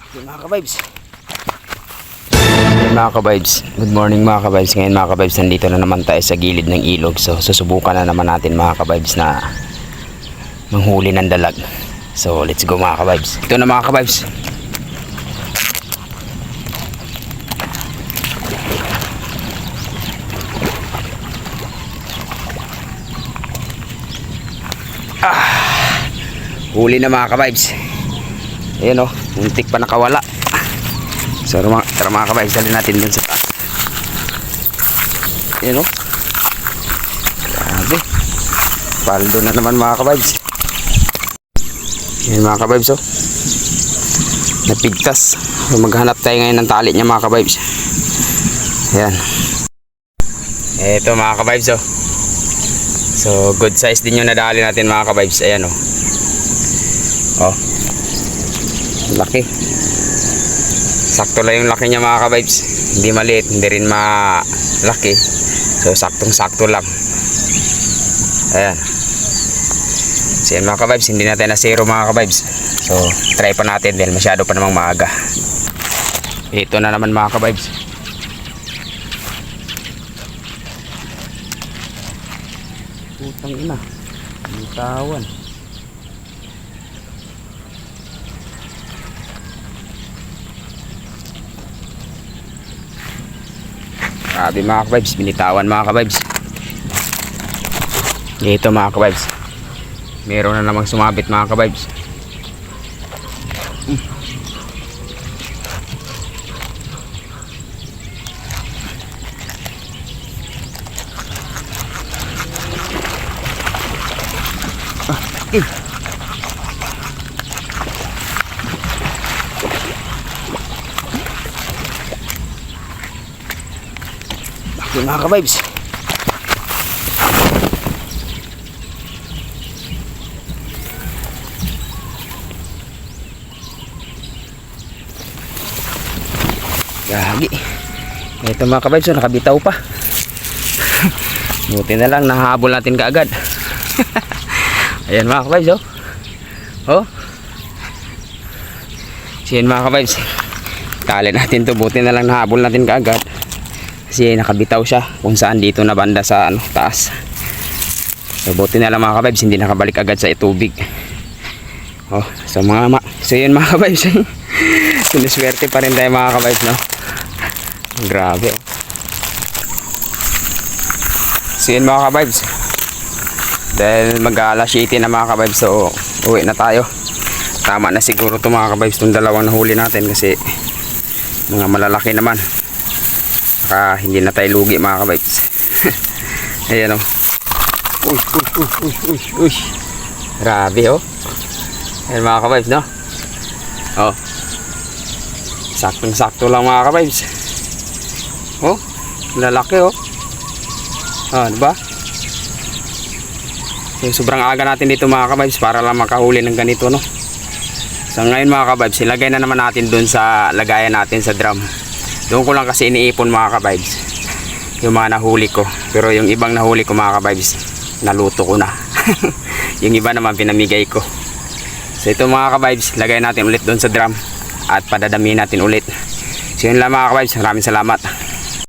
Okay, mga ka-vibes. Mga ka-vibes, good morning mga ka-vibes. Ngayon mga ka-vibes, nandito na naman tayo sa gilid ng ilog. So susubukan na naman natin mga ka-vibes na manghuli ng dalag. So let's go mga ka-vibes. Ito na mga ka-vibes. Huli na mga ka-vibes. Ayan o, muntik pa nakawala. So tara mga ka-vibes, dalhin natin dun sa taas. Ayan o, grabe, paldo na naman mga ka-vibes. Ayan mga ka-vibes o, napigtas. So, maghanap tayo ngayon ng tali niya mga ka-vibes. Ayan, eto mga ka-vibes o. So good size din yung nadali natin mga ka-vibes. Ayan o, oh, laki. Sakto lang yung laki niya mga ka-vibes. Hindi maliit, hindi rin malaki. So saktong sakto lang. Ayan. So yan mga ka-vibes, hindi natin na zero mga ka-vibes. So try pa natin dahil masyado pa namang maaga. Ito na naman mga ka-vibes. Putang ina, bitawan. Grabe mga ka-vibes, binitawan mga ka-vibes. Dito mga ka-vibes, meron na namang sumabit mga ka-vibes. Okay mga ka-vibes, gagi. Ito mga ka-vibes, so nakabitaw pa. Buti na lang nahabol natin kaagad. Ayan mga ka-vibes oh. Oh, so yan mga ka-vibes, tali natin to. Buti na lang nahabol natin kaagad kasi nakabitaw siya kung saan dito na banda sa taas. So buti na lang mga ka-vibes, hindi nakabalik agad sa tubig. Oh, so so yun mga ka-vibes. Siniswerte pa rin tayo mga ka-vibes, no? Grabe oh. So yun mga ka-vibes, dahil mag-alas 7 na mga ka-vibes, so uwi na tayo. Tama na siguro to mga ka-vibes, itong dalawang nahuli natin kasi mga malalaki naman. Hindi na tayo lugi mga ka-vibes. Ayan o. Uy. Grabe o. Ayan mga ka-vibes, no? O, saktong sakto lang mga ka-vibes. O, lalaki o. O, diba? So, sobrang aga natin dito mga ka-vibes para lang makahuli ng ganito, no? So ngayon mga ka-vibes, ilagay na naman natin dun sa lagayan natin sa drum. Doon ko lang kasi iniipon mga ka-vibes yung mga nahuli ko. Pero yung ibang nahuli ko mga ka-vibes, naluto ko na. Yung iba naman pinamigay ko. So ito mga ka-vibes, lagay natin ulit doon sa drum at padadamihin natin ulit. So yun lang mga ka-vibes, maraming salamat.